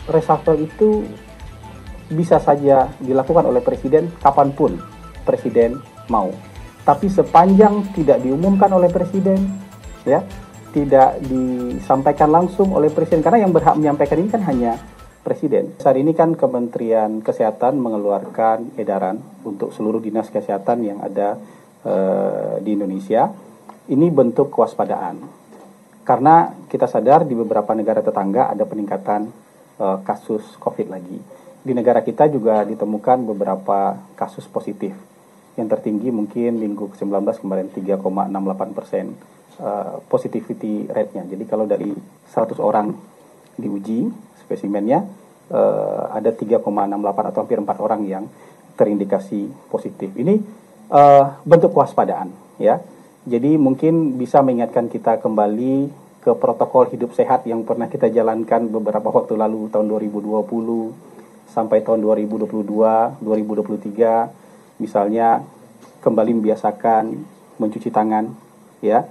reshuffle itu bisa saja dilakukan oleh presiden kapanpun presiden mau. Tapi sepanjang tidak diumumkan oleh presiden, ya, tidak disampaikan langsung oleh presiden, karena yang berhak menyampaikan ini kan hanya presiden. Saat ini kan Kementerian Kesehatan mengeluarkan edaran untuk seluruh dinas kesehatan yang ada di Indonesia. Ini bentuk kewaspadaan. Karena kita sadar di beberapa negara tetangga ada peningkatan kasus COVID lagi. Di negara kita juga ditemukan beberapa kasus positif. Yang tertinggi mungkin minggu ke-19 kemarin 3,68% positivity rate-nya. Jadi kalau dari 100 orang diuji spesimennya, ada 3,68 atau hampir 4 orang yang terindikasi positif. Ini bentuk kewaspadaan, ya. Jadi mungkin bisa mengingatkan kita kembali ke protokol hidup sehat yang pernah kita jalankan beberapa waktu lalu, tahun 2020 sampai tahun 2022, 2023. Misalnya kembali membiasakan mencuci tangan, ya,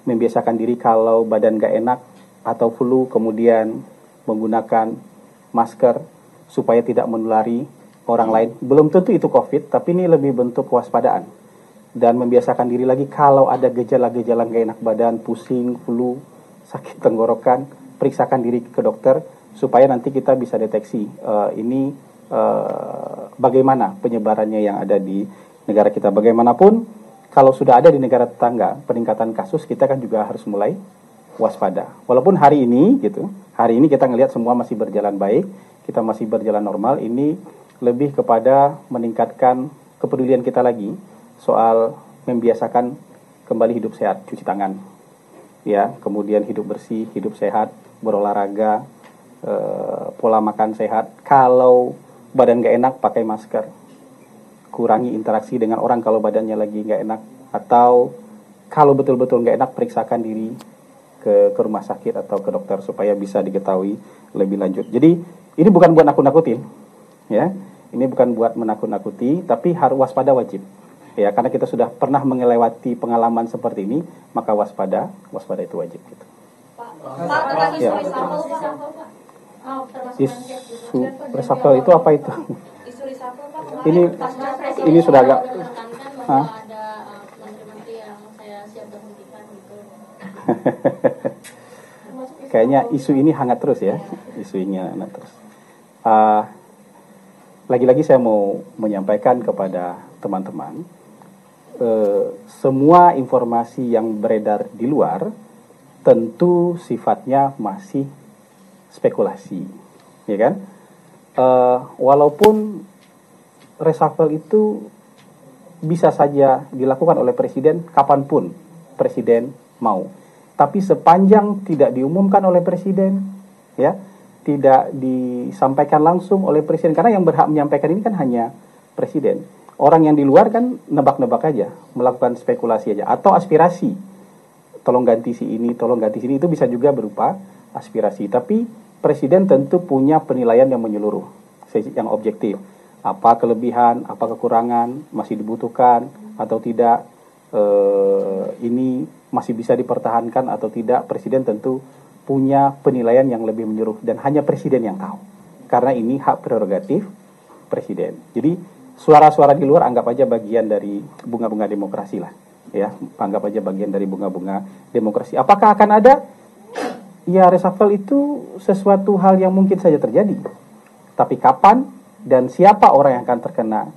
membiasakan diri kalau badan gak enak atau flu, kemudian menggunakan masker supaya tidak menulari orang lain. Belum tentu itu COVID, tapi ini lebih bentuk kewaspadaan. Dan membiasakan diri lagi kalau ada gejala-gejala gak enak badan, pusing, flu, sakit tenggorokan, periksakan diri ke dokter supaya nanti kita bisa deteksi ini bagaimana penyebarannya yang ada di negara kita. Bagaimanapun kalau sudah ada di negara tetangga peningkatan kasus, kita kan juga harus mulai waspada. Walaupun hari ini kita ngelihat semua masih berjalan baik, kita masih berjalan normal, ini lebih kepada meningkatkan kepedulian kita lagi soal membiasakan kembali hidup sehat, cuci tangan, ya, kemudian hidup bersih, hidup sehat, berolahraga, pola makan sehat. Kalau badan gak enak, pakai masker, kurangi interaksi dengan orang kalau badannya lagi gak enak, atau kalau betul-betul gak enak, periksakan diri ke rumah sakit atau ke dokter supaya bisa diketahui lebih lanjut. Jadi ini bukan buat nakut-nakutin, ya, ini bukan buat menakut-nakuti, tapi harus waspada wajib. Ya, karena kita sudah pernah melewati pengalaman seperti ini, maka waspada itu wajib gitu. Pak, ya. Isu reshuffle itu apa itu? Isu reshuffle, Pak. Ini sudah agak ada menteri-menteri yang saya siap berhentikan gitu. Kayaknya isu ini hangat terus ya, isunya hangat terus. Lagi-lagi saya mau menyampaikan kepada teman-teman, semua informasi yang beredar di luar tentu sifatnya masih spekulasi, ya kan? Walaupun reshuffle itu bisa saja dilakukan oleh presiden kapanpun presiden mau, tapi sepanjang tidak diumumkan oleh presiden, ya, tidak disampaikan langsung oleh presiden, karena yang berhak menyampaikan ini kan hanya presiden. Orang yang di luar kan nebak-nebak aja, melakukan spekulasi aja, atau aspirasi. Tolong ganti si ini, tolong ganti sini, itu bisa juga berupa aspirasi. Tapi presiden tentu punya penilaian yang menyeluruh, yang objektif. Apa kelebihan, apa kekurangan, masih dibutuhkan atau tidak, ini masih bisa dipertahankan atau tidak. Presiden tentu punya penilaian yang lebih menyeluruh dan hanya presiden yang tahu. Karena ini hak prerogatif presiden. Jadi suara-suara di luar anggap aja bagian dari bunga-bunga demokrasi lah, ya, anggap aja bagian dari bunga-bunga demokrasi. Apakah akan ada? Ya, reshuffle itu sesuatu hal yang mungkin saja terjadi. Tapi kapan dan siapa orang yang akan terkena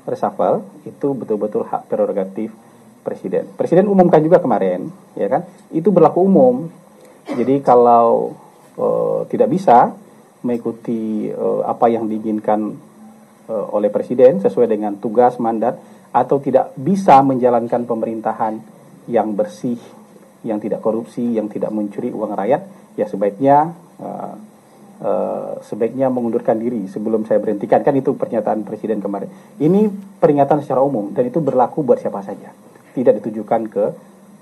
reshuffle itu betul-betul hak prerogatif presiden. Presiden umumkan juga kemarin, ya kan? Itu berlaku umum. Jadi kalau tidak bisa mengikuti apa yang diinginkan oleh presiden sesuai dengan tugas mandat, atau tidak bisa menjalankan pemerintahan yang bersih, yang tidak korupsi, yang tidak mencuri uang rakyat, ya sebaiknya mengundurkan diri sebelum saya berhentikan. Kan itu pernyataan presiden kemarin. Ini peringatan secara umum dan itu berlaku buat siapa saja, tidak ditujukan ke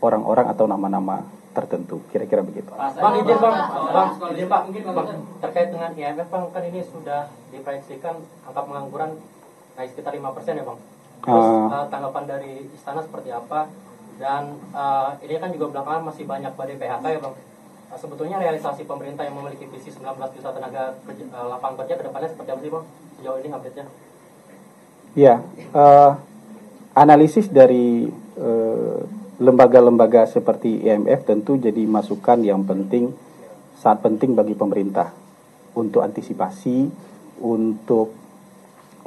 orang-orang atau nama-nama tertentu, kira-kira begitu. Bang, izin Pak, mungkin Bang, terkait dengan IMF, Bang, kan ini sudah diproyeksikan angka pengangguran naik sekitar 5% ya, Bang. Terus tanggapan dari istana seperti apa? Dan ini kan juga belakangan masih banyak badai PHK ya, Bang. sebetulnya realisasi pemerintah yang memiliki visi 19 juta tenaga kerja, lapangan kerja ke depannya seperti apa sih Bang? Sejauh ini update-nya? Ya, analisis dari lembaga-lembaga seperti IMF tentu jadi masukan yang penting, sangat penting bagi pemerintah untuk antisipasi, untuk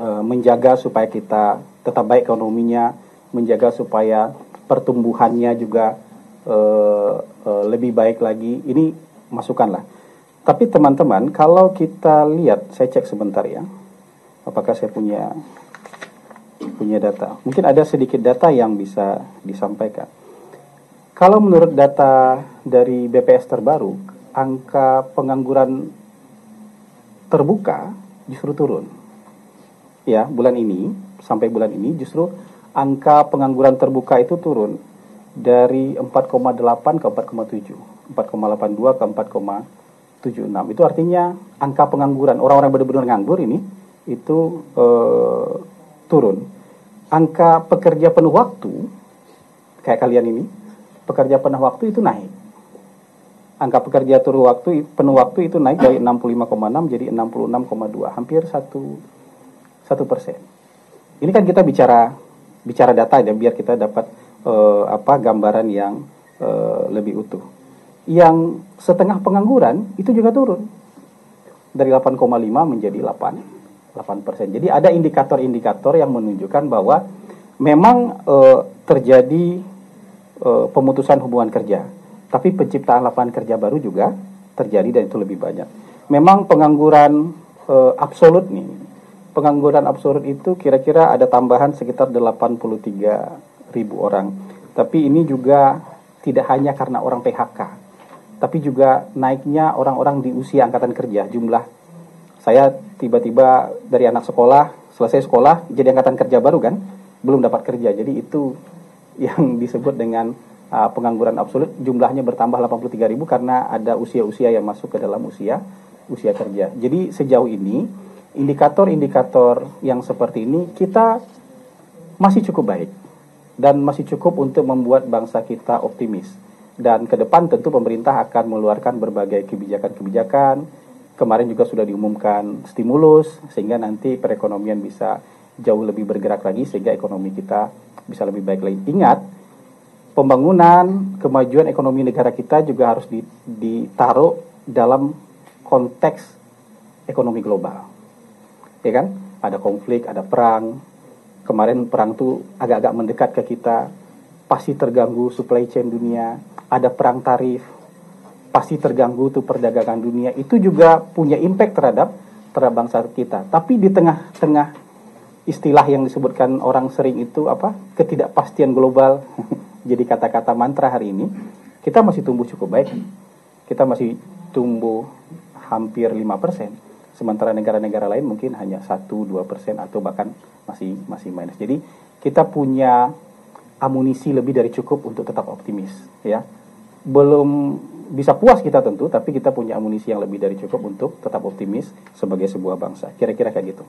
menjaga supaya kita tetap baik ekonominya, menjaga supaya pertumbuhannya juga lebih baik lagi. Ini masukan lah. Tapi teman-teman, kalau kita lihat, saya cek sebentar ya, apakah saya punya data. Mungkin ada sedikit data yang bisa disampaikan. Kalau menurut data dari BPS terbaru, angka pengangguran terbuka justru turun. Ya, bulan ini, sampai bulan ini justru angka pengangguran terbuka itu turun dari 4,8 ke 4,7, 4,82 ke 4,76. Itu artinya angka pengangguran, orang-orang benar-benar nganggur ini, itu turun. Angka pekerja penuh waktu, kayak kalian ini, pekerja penuh waktu itu naik. Angka pekerja penuh waktu itu naik dari 65,6 jadi 66,2, hampir 1%. Ini kan kita bicara data ya, biar kita dapat gambaran yang lebih utuh. Yang setengah pengangguran itu juga turun dari 8,5 menjadi 8%. Jadi ada indikator-indikator yang menunjukkan bahwa memang terjadi pemutusan hubungan kerja, tapi penciptaan lapangan kerja baru juga terjadi dan itu lebih banyak. Memang pengangguran absolut nih, pengangguran absolut itu kira-kira ada tambahan sekitar 83.000 orang. Tapi ini juga tidak hanya karena orang PHK, tapi juga naiknya orang-orang di usia angkatan kerja. Jumlah saya tiba-tiba dari anak sekolah, selesai sekolah, jadi angkatan kerja baru kan, belum dapat kerja. Jadi itu yang disebut dengan pengangguran absolut, jumlahnya bertambah 83.000 karena ada usia-usia yang masuk ke dalam usia kerja. Jadi sejauh ini, indikator-indikator yang seperti ini kita masih cukup baik dan masih cukup untuk membuat bangsa kita optimis. Dan ke depan tentu pemerintah akan mengeluarkan berbagai kebijakan-kebijakan. Kemarin juga sudah diumumkan stimulus, sehingga nanti perekonomian bisa jauh lebih bergerak lagi, sehingga ekonomi kita bisa lebih baik lagi. Ingat, pembangunan, kemajuan ekonomi negara kita juga harus ditaruh dalam konteks ekonomi global. Ya kan? Ada konflik, ada perang. Kemarin perang itu agak-agak mendekat ke kita. Pasti terganggu supply chain dunia. Ada perang tarif. Pasti terganggu tuh perdagangan dunia. Itu juga punya impact terhadap bangsa kita. Tapi di tengah-tengah istilah yang disebutkan orang sering itu ketidakpastian global jadi kata-kata mantra hari ini, kita masih tumbuh cukup baik. Kita masih tumbuh hampir 5%. Sementara negara-negara lain mungkin hanya 1-2% atau bahkan masih minus. Jadi kita punya amunisi lebih dari cukup untuk tetap optimis, ya. Belum bisa puas kita tentu, tapi kita punya amunisi yang lebih dari cukup untuk tetap optimis sebagai sebuah bangsa. Kira-kira kayak gitu.